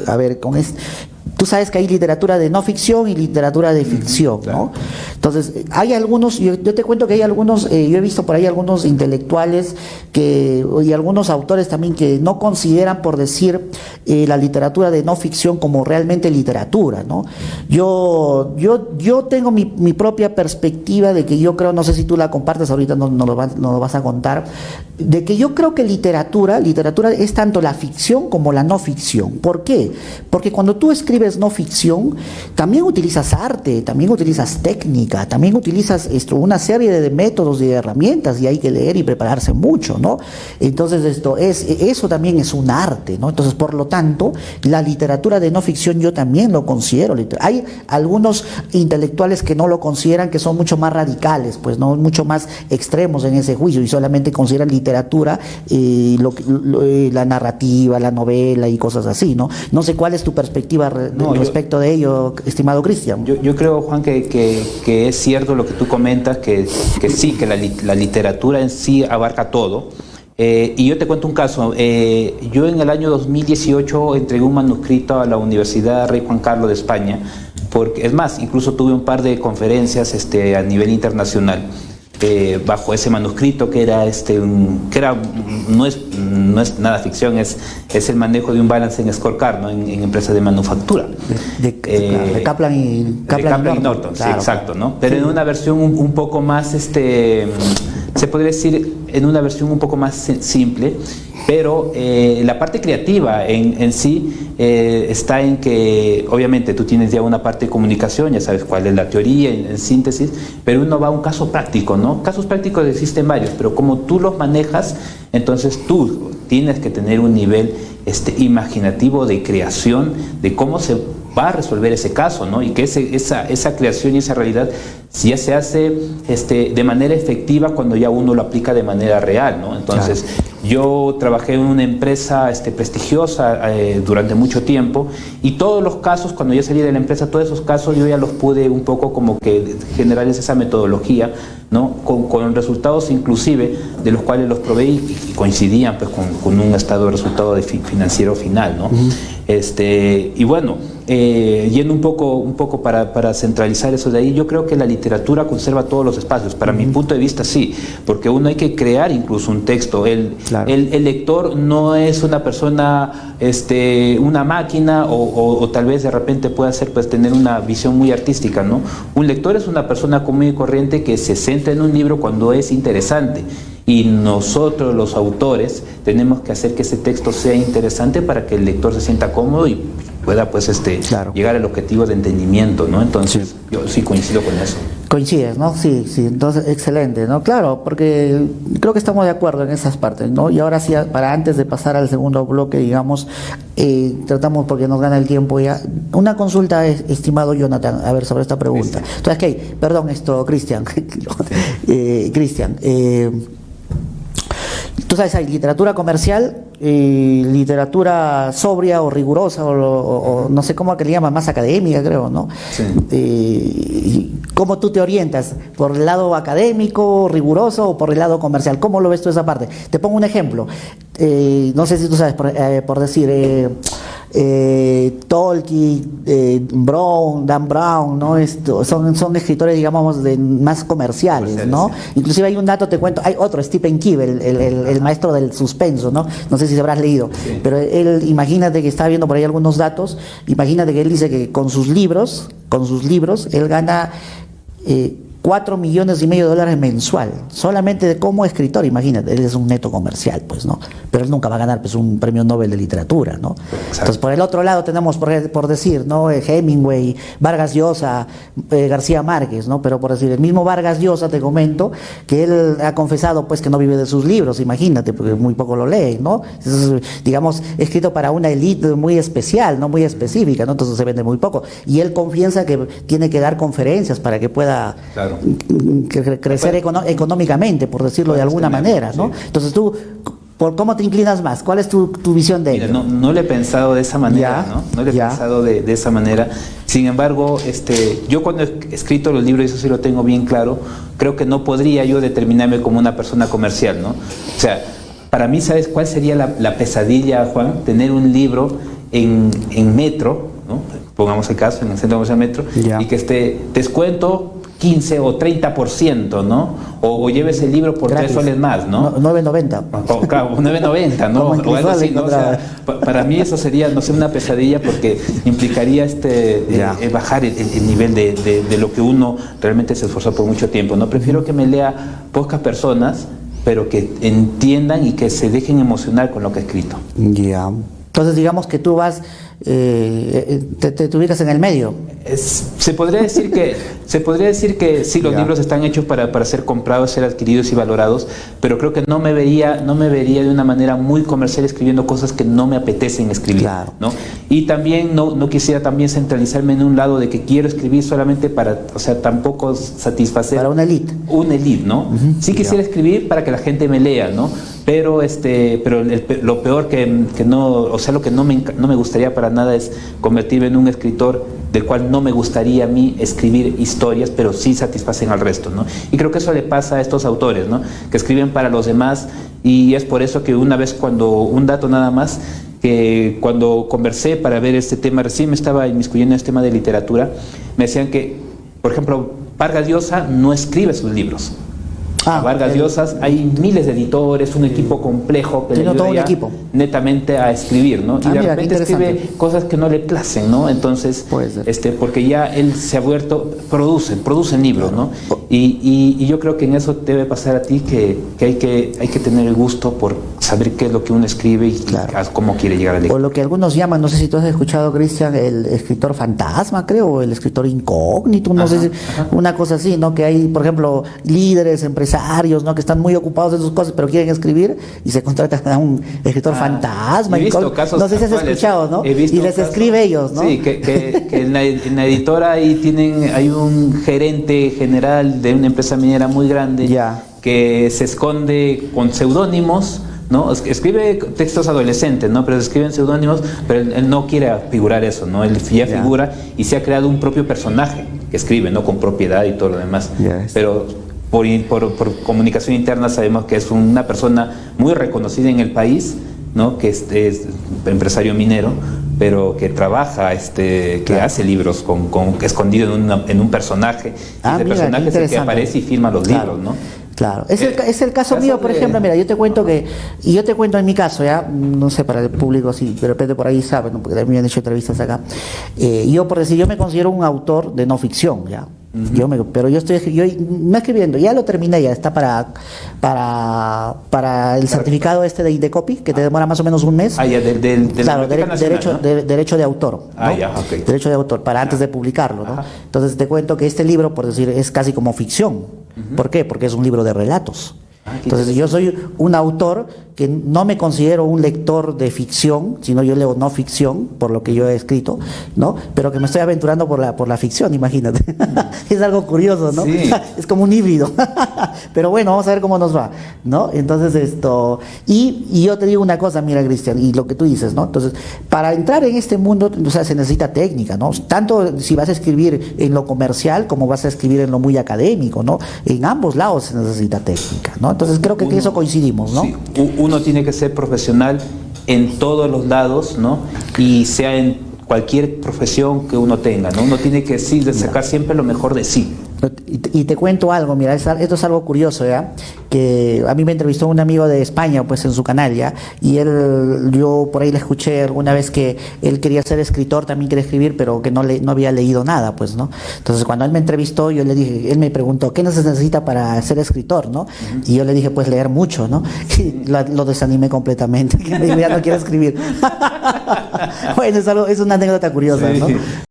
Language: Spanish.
a ver, tú sabes que hay literatura de no ficción y literatura de ficción, claro. ¿no? Entonces, hay algunos, yo te cuento que hay algunos, yo he visto por ahí algunos intelectuales y algunos autores también que no consideran, por decir, la literatura de no ficción como realmente literatura, ¿no? Yo tengo mi propia perspectiva de que yo creo, no sé si tú la compartes, ahorita no lo vas a contar, de que yo creo que literatura es tanto la ficción como la no ficción. ¿Por qué? Porque cuando tú escribes no ficción, también utilizas arte, también utilizas técnica, también utilizas una serie de métodos y de herramientas, y hay que leer y prepararse mucho, ¿no? Entonces eso también es un arte, ¿no? Entonces, por lo tanto, la literatura de no ficción yo también lo considero. Hay algunos intelectuales que no lo consideran, que son mucho más radicales, pues no, mucho más extremos en ese juicio, y solamente consideran literatura la narrativa, la novela y cosas así, ¿no? No sé cuál es tu perspectiva respecto de ello, estimado Cristian. Yo creo, Juan, que es cierto lo que tú comentas, que sí, que la literatura en sí abarca todo. Y yo te cuento un caso. Yo en el año 2018 entregué un manuscrito a la Universidad Rey Juan Carlos de España, porque es más, incluso tuve un par de conferencias a nivel internacional bajo ese manuscrito que era no es nada ficción, es el manejo de un balancing scorecard, ¿no? en empresas de manufactura de Kaplan y Norton, claro. Sí, exacto, ¿no? Pero en una versión un poco más se podría decir en una versión un poco más simple, pero la parte creativa en sí está en que obviamente tú tienes ya una parte de comunicación, ya sabes cuál es la teoría en síntesis, pero uno va a un caso práctico, ¿no? Casos prácticos existen varios, pero como tú los manejas, entonces tú tienes que tener un nivel imaginativo de creación de cómo se va a resolver ese caso, ¿no? Y que esa creación y esa realidad ya se hace de manera efectiva cuando ya uno lo aplica de manera real, ¿no? Entonces, yo trabajé en una empresa prestigiosa durante mucho tiempo, y todos los casos, cuando yo salí de la empresa, todos esos casos yo ya los pude un poco como que generarles esa metodología, ¿no? Con resultados inclusive de los cuales los probé y coincidían pues con un estado de resultado financiero final, ¿no? Y bueno, yendo un poco para centralizar eso de ahí, yo creo que la literatura conserva todos los espacios. Para mi punto de vista, sí, porque uno hay que crear incluso un texto. El lector no es una persona, una máquina, o tal vez de repente pueda tener una visión muy artística, ¿no? Un lector es una persona común y corriente que se centra en un libro cuando es interesante. Y nosotros, los autores, tenemos que hacer que ese texto sea interesante para que el lector se sienta cómodo y pueda llegar al objetivo de entendimiento, ¿no? Entonces, yo sí coincido con eso. Coincides, ¿no? Sí, entonces excelente, ¿no? Claro, porque creo que estamos de acuerdo en esas partes, ¿no? Y ahora sí, para antes de pasar al segundo bloque, digamos, tratamos, porque nos gana el tiempo ya, una consulta, estimado Jonathan, a ver, sobre esta pregunta. Sí. Entonces, perdón, Cristian, Cristian, tú sabes, hay literatura comercial, literatura sobria o rigurosa, o no sé cómo que le llaman, más académica, creo, ¿no? Sí. ¿Cómo tú te orientas? ¿Por el lado académico, riguroso, o por el lado comercial? ¿Cómo lo ves tú esa parte? Te pongo un ejemplo. No sé si tú sabes, por decir... Tolkien, Dan Brown, ¿no? Son escritores, digamos, más comerciales, ¿no? Sí. Inclusive hay un dato, te cuento, hay otro, Stephen King, el maestro del suspenso, ¿no? No sé si se habrás leído, sí. Pero él, imagínate que estaba viendo por ahí algunos datos, imagínate que él dice que con sus libros, él gana $4,5 millones mensual, solamente de como escritor. Imagínate, él es un neto comercial, pues, ¿no? Pero él nunca va a ganar, pues, un premio Nobel de literatura, ¿no? Exacto. Entonces, por el otro lado tenemos, por decir, ¿no? Hemingway, Vargas Llosa, García Márquez, ¿no? Pero por decir, el mismo Vargas Llosa, te comento, que él ha confesado, pues, que no vive de sus libros, imagínate, porque muy poco lo lee, ¿no? Entonces, digamos, escrito para una élite muy especial, no muy específica, ¿no? Entonces se vende muy poco. Y él confiesa que tiene que dar conferencias para que pueda... Claro. Crecer económicamente, por decirlo de alguna manera, ¿no? Sí. Entonces tú, ¿por cómo te inclinas más? ¿Cuál es tu visión de ello? Mira, no lo he pensado de esa manera, ¿no? No lo he pensado de esa manera. Sin embargo, yo cuando he escrito los libros, eso sí lo tengo bien claro, creo que no podría yo determinarme como una persona comercial, ¿no? O sea, para mí, ¿sabes cuál sería la pesadilla, Juan? Tener un libro en metro, ¿no? Pongamos el caso, en el centro comercial metro, Ya. y que esté descuento 15 o 30%, ¿no? O lleves el libro por Gratis. 3 soles más, ¿no? 9.90. O, claro, 9.90, ¿no? Como en O algo así, Crisol ¿no? O sea, encontraba. para mí eso sería, no sé, una pesadilla porque implicaría Ya. bajar el nivel de lo que uno realmente se esforzó por mucho tiempo, ¿no? Prefiero que me lea pocas personas, pero que entiendan y que se dejen emocionar con lo que he escrito. Ya. Entonces digamos que tú vas, te ubicas en el medio. Se podría decir que sí, los Ya. libros están hechos para ser comprados, ser adquiridos y valorados, pero creo que no me vería de una manera muy comercial escribiendo cosas que no me apetecen escribir, Claro. ¿no? Y también no quisiera también centralizarme en un lado de que quiero escribir solamente o sea, tampoco satisfacer Para una elite. una elite, ¿no? Sí quisiera escribir para que la gente me lea, ¿no? Pero lo peor que no, o sea, lo que no me gustaría para nada es convertirme en un escritor del cual no me gustaría a mí escribir historias, pero sí satisfacen al resto, ¿no? Y creo que eso le pasa a estos autores, ¿no? Que escriben para los demás, y es por eso que una vez un dato nada más, que cuando conversé para ver este tema, recién me estaba inmiscuyendo en este tema de literatura, me decían que, por ejemplo, Vargas Llosa no escribe sus libros. A Vargas Llosa hay miles de editores, un equipo complejo que le Tiene ayuda todo un ya equipo. netamente a escribir, ¿no? Y de Mira, qué repente escribe interesante. cosas que no le placen, ¿no? Entonces, Puede ser. porque ya él se ha vuelto, producen libros, ¿no? Y yo creo que en eso debe pasar a ti que hay que tener el gusto por saber qué es lo que uno escribe y cómo quiere llegar al O lector. lo que algunos llaman, no sé si tú has escuchado, Cristian, el escritor fantasma, creo, o el escritor incógnito, no sé si, una cosa así, ¿no? Que hay, por ejemplo, líderes, empresarios, ¿no? Que están muy ocupados en sus cosas, pero quieren escribir y se contratan a un escritor fantasma. He visto incógnito. casos No sé si has actuales, escuchado, ¿no? he visto Y les casos, escribe ellos, ¿no? Sí, que en la editora ahí hay un gerente general de una empresa minera muy grande Ya. que se esconde con seudónimos, ¿no? Escribe textos adolescentes, ¿no? Pero se escriben seudónimos, pero él no quiere figurar eso, ¿no? Él ya figura y se ha creado un propio personaje que escribe, ¿no? Con propiedad y todo lo demás. Pero por comunicación interna sabemos que es una persona muy reconocida en el país, ¿no? Que es empresario minero, pero que trabaja, que hace libros escondido en un personaje. Y ese personaje es el que aparece y firma los libros, ¿no? Claro, es el caso mío, por ejemplo. Mira, yo te cuento en mi caso, ya, no sé, para el público sí, de repente por ahí saben, ¿no? Porque también me han hecho entrevistas acá. Yo, por decir, yo me considero un autor de no ficción, ya. Pero yo estoy no escribiendo, ya lo terminé, ya está para el certificado de Indecopy, que te demora más o menos un mes. Ya, claro, Nacional, ¿no? derecho de autor, ¿no? Ya, ok. Derecho de autor, para antes de publicarlo, ¿no? Entonces te cuento que este libro, por decir, es casi como ficción. ¿Por qué? Porque es un libro de relatos. Entonces yo soy un autor que no me considero un lector de ficción, sino yo leo no ficción, por lo que yo he escrito, ¿no? Pero que me estoy aventurando por la ficción, imagínate. Es algo curioso, ¿no? Sí. Es como un híbrido. Pero bueno, vamos a ver cómo nos va, ¿no? Entonces y yo te digo una cosa, mira, Cristian, y lo que tú dices, ¿no? Entonces, para entrar en este mundo, o sea, se necesita técnica, ¿no? Tanto si vas a escribir en lo comercial como vas a escribir en lo muy académico, ¿no? En ambos lados se necesita técnica, ¿no? Entonces creo que en eso coincidimos, ¿no? Sí, uno tiene que ser profesional en todos los lados, ¿no? Y sea en cualquier profesión que uno tenga, ¿no? Uno tiene que sacar siempre lo mejor de sí. Y te cuento algo, mira, esto es algo curioso, ¿ya? Que a mí me entrevistó un amigo de España, pues en su canal, ¿ya? Y yo por ahí le escuché alguna vez que él quería ser escritor, también quería escribir, pero que no había leído nada, pues, ¿no? Entonces cuando él me entrevistó, yo le dije, él me preguntó, ¿qué se necesita para ser escritor, no? Y yo le dije, pues leer mucho, ¿no? Y lo desanimé completamente, que ya no quiero escribir. Bueno, es una anécdota curiosa, ¿no?